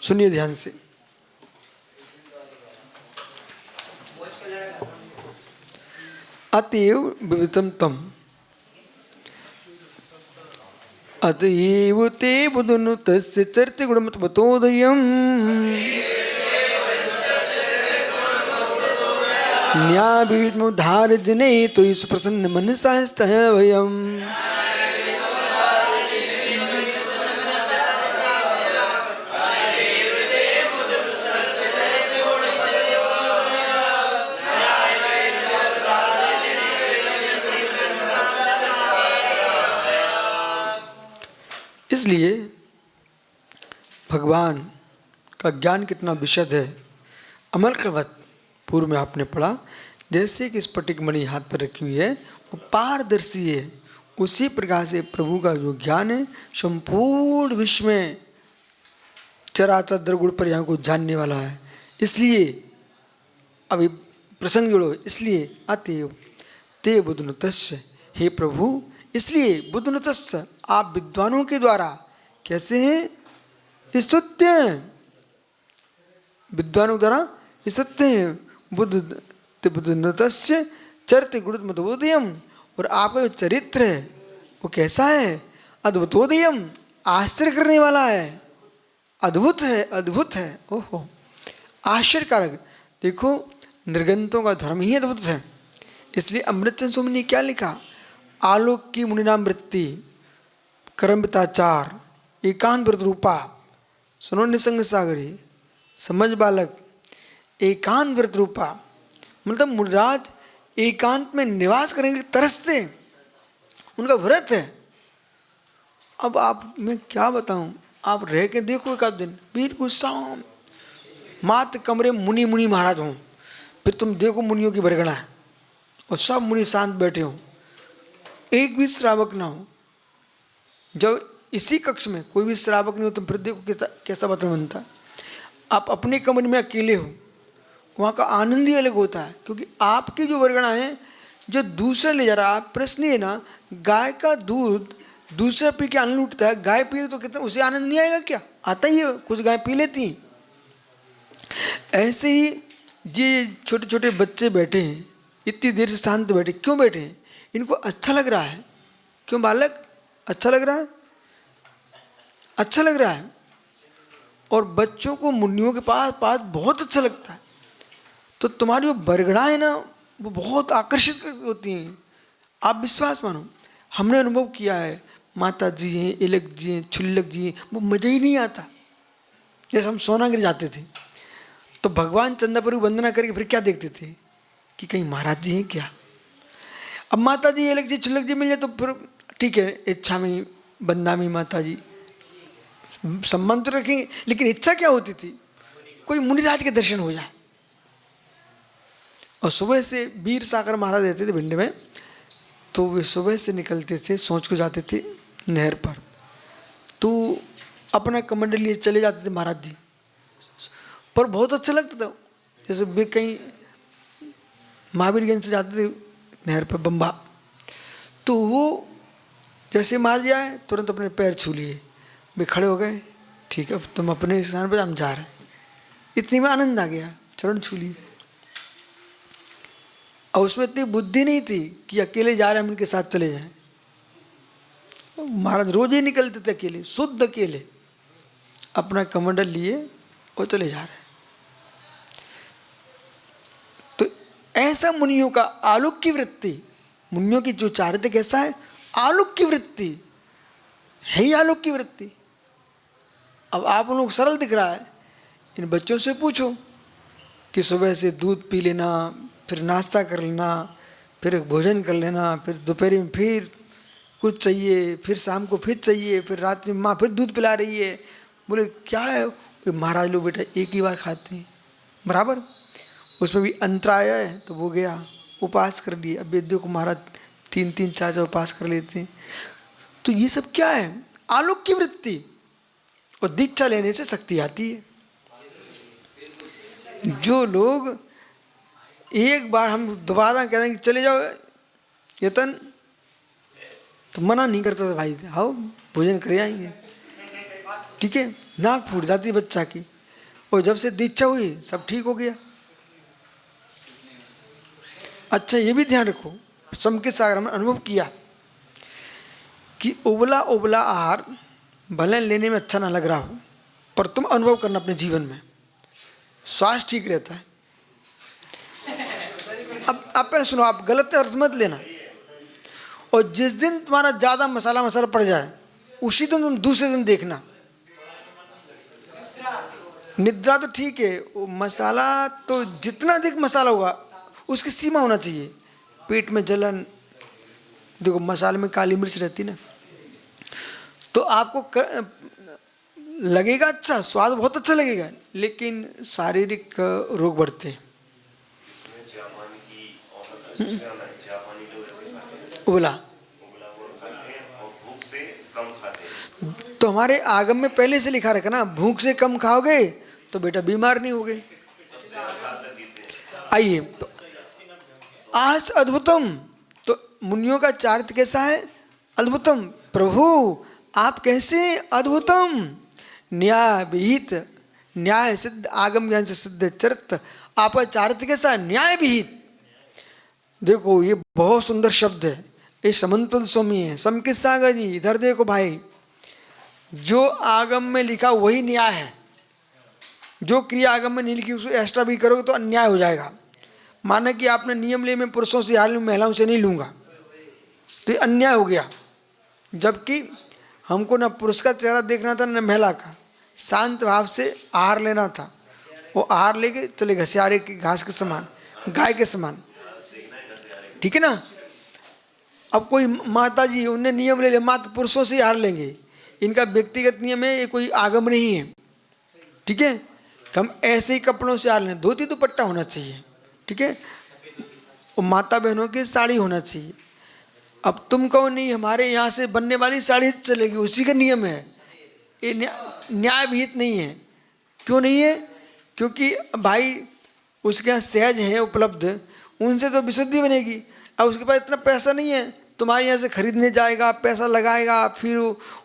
सुनिए ध्यान से। अतएव विवितम तम, अतएव ते बुधनु तस्य चरित्र गुणमत बतोदयम् न्यायभीष्मोद्धार जने तो इस प्रसन्न मनसा स्तः वयम्। इसलिए भगवान का ज्ञान कितना विशद है। अमलकवत पूर्व में आपने पढ़ा, जैसे कि स्फटिक मणि हाथ पर रखी हुई है वो पारदर्शी है, उसी प्रकार से प्रभु का जो ज्ञान है संपूर्ण विश्व में चराचर द्रगुण पर्यायों को जानने वाला है। इसलिए अभी प्रसंग जोड़ो, इसलिए अतएव ते बुद्धनुतस्य, हे प्रभु इसलिए बुद्धनुतस्य आप विद्वानों के द्वारा कैसे हैं, स्तुत्य हैं, विद्वानों द्वारा स्तुत्य हैं। बुद्धनुतस्य चरित्र गुणोदयम, और आपका जो चरित्र है वो कैसा है, अद्भुतोदयम, आश्चर्य करने वाला है, अद्भुत है, अद्भुत है। ओहो आश्चर्यकारक। देखो निर्गंतों का धर्म ही अद्भुत है। इसलिए अमृतचंद स्वामी ने क्या लिखा, आलोक की मुनिनाम वृत्ति, करमताचार, एकांत व्रत रूपा, सुनो निसंग सागरी, समझ बालक, एकांत व्रत रूपा, मतलब मुनिराज एकांत में निवास करने के तरसते, उनका व्रत है। अब आप मैं क्या बताऊं, आप रह के देखो एक आध दिन, बिल्कुल शाम मात्र कमरे मुनि मुनि महाराज हों, फिर तुम देखो मुनियों की बरगड़ा है और सब मुनि शांत बैठे हों, एक भी श्रावक ना हो। जब इसी कक्ष में कोई भी श्रावक नहीं हो तो फिर देखो कैसा वातावरण बनता है। आप अपने कमरे में अकेले हो, वहाँ का आनंद ही अलग होता है, क्योंकि आपकी जो वर्गणा है जो दूसरा ले जा रहा है। प्रश्न ये ना, गाय का दूध दूसरा पी के आनंद उठता है, गाय पी तो कितना उसे आनंद नहीं आएगा क्या, आता ही है, कुछ गाय पी लेती हैं। ऐसे ही ये छोटे छोटे बच्चे बैठे हैं, इतनी देर से शांत बैठे, क्यों बैठे हैं, इनको अच्छा लग रहा है। क्यों बालक, अच्छा लग रहा है, अच्छा लग रहा है। और बच्चों को मुनियों के पास बहुत अच्छा लगता है। तो तुम्हारी जो बरगड़ा है ना वो बहुत आकर्षित होती हैं। आप विश्वास मानो, हमने अनुभव किया है, माता जी हैं, इलक जी हैं, छुल्लक जी हैं, वो मज़ा ही नहीं आता। जैसे हम सोनागिरी जाते थे तो भगवान चंदापुरी वंदना करके फिर क्या देखते थे कि कहीं महाराज जी हैं क्या। अब माता जी इलक जी छुल्लक जी मिल जाए तो फिर ठीक है, इच्छा में बंदा में माता जी संबंध तो रखेंगे, लेकिन इच्छा क्या होती थी, कोई मुनिराज के दर्शन हो जाए। और सुबह से वीर सागर महाराज रहते थे भिंड में, तो वे सुबह से निकलते थे, सोच को जाते थे नहर पर, तो अपना कमंडल लिए चले जाते थे महाराज जी। पर बहुत अच्छा लगता था। जैसे वे कहीं महावीरगंज से जाते थे नहर पर बम्बा, तो वो जैसे महाराज जी आए तुरंत अपने पैर छू लिए, वे खड़े हो गए, ठीक है तुम अपने स्थान पर, हम जा रहे हैं। इतनी में आनंद आ गया, चरण छू लिए। और उसमें इतनी बुद्धि नहीं थी कि अकेले जा रहे हैं हम इनके साथ चले जाएं। महाराज रोज ही निकलते थे अकेले, शुद्ध अकेले, अपना कमंडल लिए और चले जा रहे हैं। तो ऐसा मुनियों का आलोक की वृत्ति, मुनियों की जो चारित्र्य कैसा है, आलोक की वृत्ति है ही, आलोक की वृत्ति। अब आप लोग सरल दिख रहा है, इन बच्चों से पूछो कि सुबह से दूध पी लेना, फिर नाश्ता कर लेना, फिर भोजन कर लेना, फिर दोपहर में फिर कुछ चाहिए, फिर शाम को फिर चाहिए, फिर रात में माँ फिर दूध पिला रही है। बोले क्या है, महाराज लोग बेटा एक ही बार खाते हैं बराबर, उसमें भी अंतराय है तो वो गया उपास कर लिए। अब वेद्यों को महाराज 3-3 4 उपास कर लेते हैं। तो ये सब क्या है, आलोक की वृत्ति। और दीक्षा लेने से शक्ति आती है। जो लोग एक बार हम दोबारा कह दें कि चले जाओ यतन, तो मना नहीं करता था, भाई आओ भोजन कर आएंगे, ठीक है, नाक फूट जाती बच्चा की, और जब से दीक्षा हुई सब ठीक हो गया। अच्छा ये भी ध्यान रखो, समकित सागर में अनुभव किया कि उबला उबला आहार भले लेने में अच्छा ना लग रहा हो, पर तुम अनुभव करना अपने जीवन में, स्वास्थ्य ठीक रहता है। अब आप पहले सुनो, आप गलत अर्थ मत लेना। और जिस दिन तुम्हारा ज्यादा मसाला मसाला पड़ जाए, उसी दिन तुम दूसरे दिन देखना। निद्रा तो ठीक है, वो मसाला तो जितना अधिक मसाला होगा उसकी सीमा होना चाहिए। पेट में जलन, देखो मसाले में काली मिर्च रहती ना, तो आपको लगेगा अच्छा, स्वाद बहुत अच्छा लगेगा, लेकिन शारीरिक रोग बढ़ते हैं। उबला तो हमारे आगम में पहले से लिखा रखा ना, भूख से कम खाओगे तो बेटा बीमार नहीं होगे। आइए तो आज अद्भुतम, तो मुनियों का चारित्र कैसा है? अद्भुतम। प्रभु आप कैसे अद्भुतम, न्याय विहित, न्याय सिद्ध, आगम ज्ञान से सिद्ध चरित्र, आपका चारित्र कैसा? न्याय विहित। देखो ये बहुत सुंदर शब्द है, ये समन्वत स्वामी है, समकित सागर जी इधर देखो भाई, जो आगम में लिखा वही न्याय है। जो क्रिया आगम में नहीं लिखी उसको एक्स्ट्रा भी करोगे तो अन्याय हो जाएगा। माना कि आपने नियम लिए मैं पुरुषों से हाल महिलाओं से नहीं लूंगा, तो ये अन्याय हो गया। जबकि हमको ना पुरुष का चेहरा देखना था न महिला का, शांत भाव से आहार लेना था। वो आहार लेके चले घसियारे की घास के समान, गाय के समान, ठीक है ना। अब कोई माता जी उनने नियम ले लिया मात्र पुरुषों से आहार लेंगे, इनका व्यक्तिगत नियम है, ये कोई आगम नहीं है, ठीक है। हम ऐसे ही कपड़ों से आहार लें, धोती दुपट्टा होना चाहिए, ठीक है, और माता बहनों की साड़ी होना चाहिए। अब तुम कहो नहीं हमारे यहाँ से बनने वाली साड़ी चलेगी, उसी का नियम है, ये न्याय विहित नहीं है। क्यों नहीं है? क्योंकि भाई उसके यहाँ सहज है उपलब्ध, उनसे तो विशुद्धि बनेगी। अब उसके पास इतना पैसा नहीं है, तुम्हारे यहाँ से खरीदने जाएगा, पैसा लगाएगा, फिर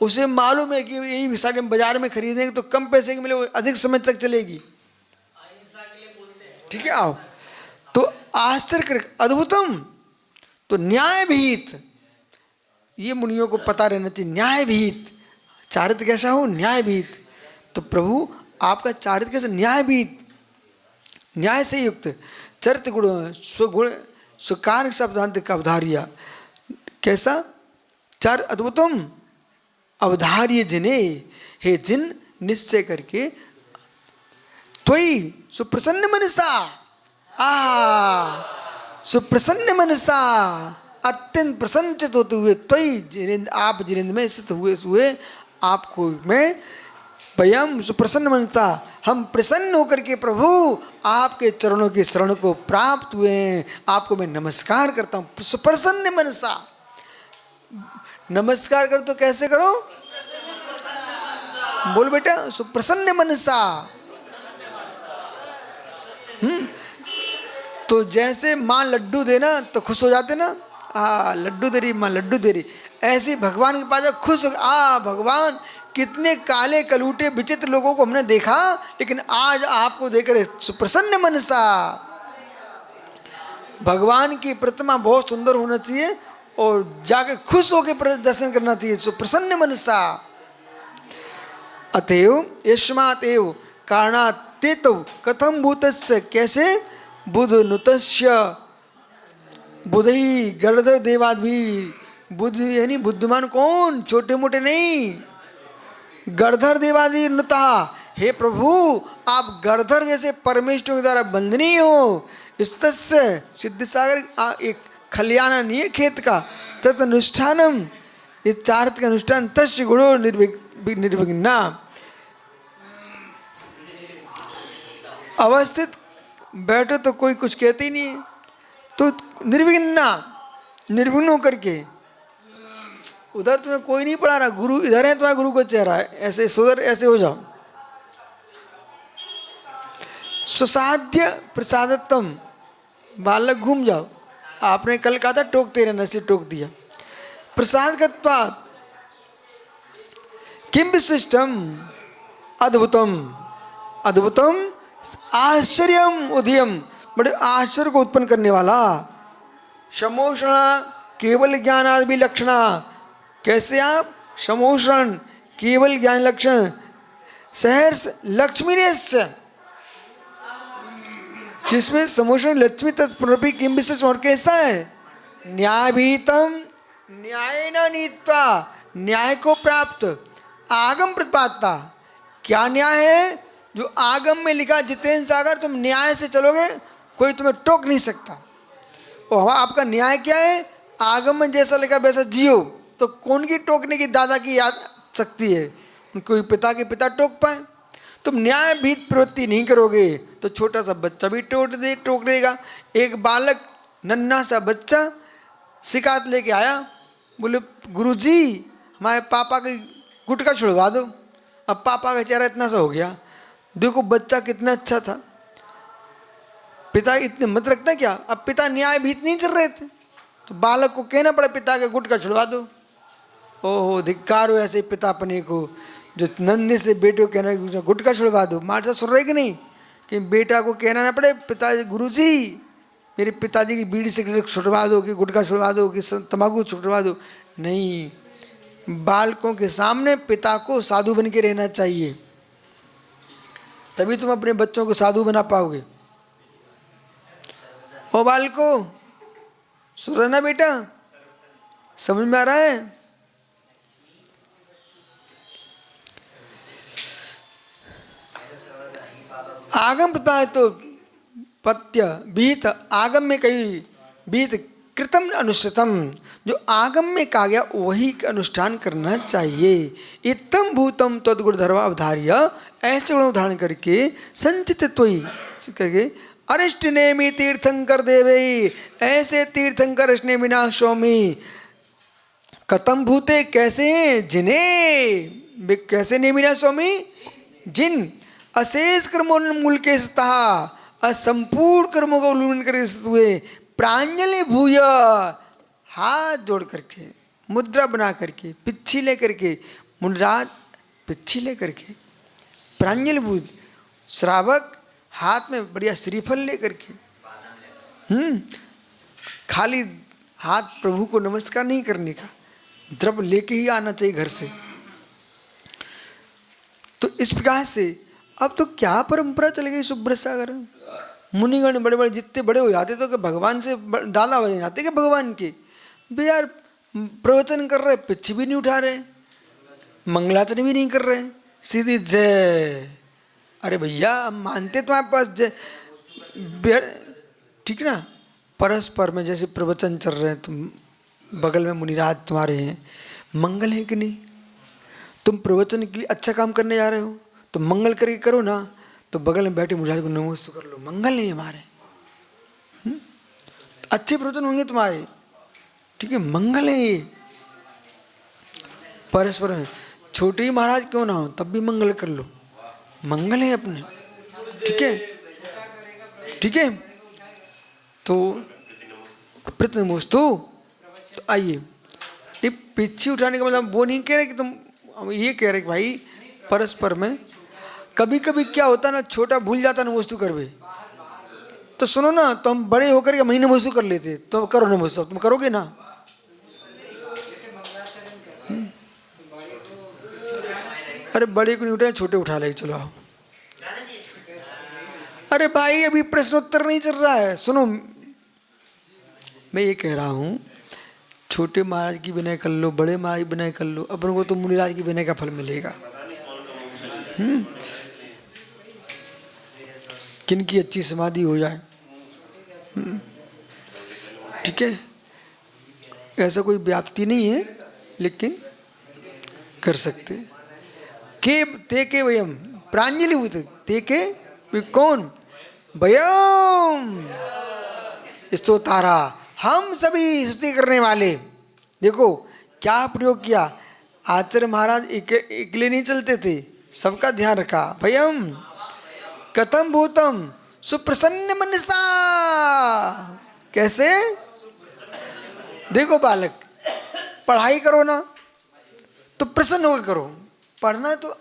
उसे मालूम है कि यही साड़ी हम बाजार में खरीदेंगे तो कम पैसे की मिले, वो अधिक समय तक चलेगी, ठीक है। आओ तो आश्चर्य अद्भुतम, तो न्याय विहित, ये मुनियों को पता रहना चाहिए। न्याय विहित, चारित्र कैसा हो? न्याय विहित। तो प्रभु आपका चारित्र कैसा? न्याय विहित, न्याय से युक्त, चरित्र गुण, स्वगुण, सुकार शब्दांत का अवधार्य, कैसा? चार अद्भुतम अवधार्य जिने, हे जिन निश्चय करके त्वयि सुप्रसन्न मनसा, सुप्रसन्न मनसा, अत्यंत प्रसन्नचित होते हुए, त्वयि जिनेन्द्र, आप जिनेन्द्र में स्थित हुए आपको मैं, वयम सुप्रसन्न मनसा, हम प्रसन्न होकर के प्रभु आपके चरणों की शरण को प्राप्त हुए हैं, आपको मैं नमस्कार करता हूँ। सुप्रसन्न मनसा, नमस्कार करो तो कैसे करो? बोल बेटा, सुप्रसन्न मनसा। तो जैसे माँ लड्डू देना तो खुश हो जाते ना, लड्डू दे रही माँ, लड्डू दे रही, ऐसे भगवान के पास खुश, भगवान कितने काले कलूटे विचित्र लोगों को हमने देखा, लेकिन आज आपको देखकर सुप्रसन्न मनसा। भगवान की प्रतिमा बहुत सुंदर होना चाहिए और जाकर खुश होकर दर्शन करना चाहिए, सुप्रसन्न मनसा। अतएव यस्मात् एव कारणात् ते तो कथम भूतस्य, कैसे? बुध नुतस्य बुधई गर्धर देवाद भी, बुद्ध यानी बुद्धिमान कौन? छोटे मोटे नहीं, गर्धर देवादि नुता। हे प्रभु आप गर्धर जैसे परमेश्वर के द्वारा बंधनीय हो। स्तस्य सिद्ध सागर एक खलियाना नहीं है खेत का, तत् अनुष्ठानम, ये चारित्र का अनुष्ठान, तस्य गुणो निर्विघ्ना, अवस्थित बैठो तो कोई कुछ कहते ही नहीं है, तो निर्विघ्ना, निर्विघ्न होकर के। उधर तुम्हें कोई नहीं पढ़ा रहा, गुरु इधर है, तुम्हारा गुरु को चेहरा है, ऐसे सुधर, ऐसे हो जाओ। सुसाध्य प्रसादत्तम, बालक घूम जाओ। आपने कल कहा था टोकते रहना, से टोक दिया। प्रसाद किम विशिष्टम अद्भुतम, अद्भुतम आश्चर्यम उदयम, बड़े आश्चर्य को उत्पन्न करने वाला। समोषण केवल ज्ञान आदि लक्षणा, कैसे आप समोषण केवल ज्ञान लक्षण, सहर्ष लक्ष्मी रेस्य, जिसमें समोषण लक्ष्मी तत्पुनरपि किम विशेष और कैसा है, न्यायभीतम न्याय न नीत्वा, न्याय को प्राप्त, आगम प्रतिपादता, क्या न्याय है, जो आगम में लिखा जितेंद्र सागर, तुम न्याय से चलोगे कोई तुम्हें टोक नहीं सकता। और आपका न्याय क्या है, आगम में जैसा लिखा वैसा जियो, तो कौन की टोकने की दादा की याद शक्ति है, कोई पिता के पिता टोक पाए। तुम न्याय भीत प्रवृत्ति नहीं करोगे तो छोटा सा बच्चा भी टोक देगा। एक बालक नन्हा सा बच्चा शिकायत लेके आया, बोले गुरुजी हमारे पापा के गुटखा छुड़वा दो। अब पापा का चेहरा इतना सा हो गया, देखो बच्चा कितना अच्छा था, पिता इतने मत रखता क्या। अब पिता न्याय भीत नहीं चल रहे थे, तो बालक को कहना पड़ा पिता के गुटखा छुड़वा दो। ओहो धिक्कार हो ऐसे पिता अपने को, जो नन्हे से बेटे को कहना गुटखा छुड़वा दो। माता सुन रहे कि नहीं, कि बेटा को कहना ना पड़े पिताजी गुरुजी मेरे पिताजी की बीड़ी सिगरेट छुड़वा दो, कि गुटखा छुड़वा दो, कि तंबाकू छुड़वा दो। नहीं, बालकों के सामने पिता को साधु बन के रहना चाहिए, तभी तुम अपने बच्चों को साधु बना पाओगे। ओ बालको सुन रहे ना बेटा, समझ में आ रहा है। आगम प्रतिपादित तो पत्य बीत, आगम में कही बीत कृतम अनुष्ठितम, जो आगम में कहा गया वही अनुष्ठान करना चाहिए। इतम भूतम तद्गुण धर्म अवधार्य, ऐसे गुण उदाहरण करके संचित करके अरिष्ट नेमी तीर्थंकर देवे, ऐसे तीर्थंकर अरिष्ट नेमी ना स्वामी, कतम भूते कैसे हैं, जिन्हें कैसे नेमी ना स्वामी, जिन अशेष कर्मोन्मूल के सतः असंपूर्ण कर्मों का उल्लंघन करके हुए, प्रांजलि भूय, हाथ जोड़ करके मुद्रा बना करके पिच्छी ले करके, मुंडराज पिच्छी ले करके, प्रांजलि भूय, श्रावक हाथ में बढ़िया श्रीफल ले करके, खाली हाथ प्रभु को नमस्कार नहीं करने का, द्रव्य लेके ही आना चाहिए घर से। तो इस प्रकार से अब तो क्या परंपरा चल गई सुब्रत सागर, मुनिगण बड़े बड़े जितने बड़े हो जाते तो कि भगवान से डाला हो जाते कि भगवान के भी यार प्रवचन कर रहे, पिछे भी नहीं उठा रहे, मंगलाचरण भी नहीं कर रहे, सीधी जय। अरे भैया हम मानते तुम्हारे पास जय, ठीक ना, परस्पर में जैसे प्रवचन चल रहे हैं, तुम बगल में मुनिराज तुम्हारे हैं, मंगल है कि नहीं। तुम प्रवचन के लिए अच्छा काम करने जा रहे हो तो मंगल करके करो ना, तो बगल में बैठे मुझे को नमस्ते कर लो, मंगल नहीं हमारे। अच्छे प्रवचन होंगे तुम्हारे, ठीक है, मंगल है ये। परस्पर में छोटे ही महाराज क्यों ना हो तब भी मंगल कर लो, मंगल है अपने, ठीक है, ठीक है। तो प्रतिनमोस्तु, तो आइए, ये पीछे उठाने का मतलब वो नहीं कह रहे कि तुम, ये कह रहे कि भाई परस्पर में कभी कभी क्या होता है ना, छोटा भूल जाता ना वस्तु करवे, तो सुनो ना, तो हम बड़े होकर के महीने वस्तु कर लेते, तो करो ना वस्तु, तुम करोगे ना। अरे बड़े को नहीं उठाए, छोटे उठा ले, चलो आओ। अरे भाई अभी प्रश्नोत्तर नहीं चल रहा है, सुनो, मैं ये कह रहा हूं छोटे महाराज की विनय कर लो, बड़े महाराज की विनय कर लो, अपन को तो मुनिराज की विनय का फल मिलेगा। किनकी अच्छी समाधि हो जाए, ठीक है, ऐसा कोई व्याप्ति नहीं है, लेकिन कर सकते। के ते के वयम प्रांजलि हुए, ते के कौन, वयम स्तोतारा, हम सभी स्तुति करने वाले। देखो क्या प्रयोग किया, आचार्य महाराज अकेले नहीं चलते थे, सबका ध्यान रखा। भयम कथम भूतम सुप्रसन्न मनसा, कैसे, देखो बालक पढ़ाई करो ना तो प्रसन्न होकर करो, पढ़ना तो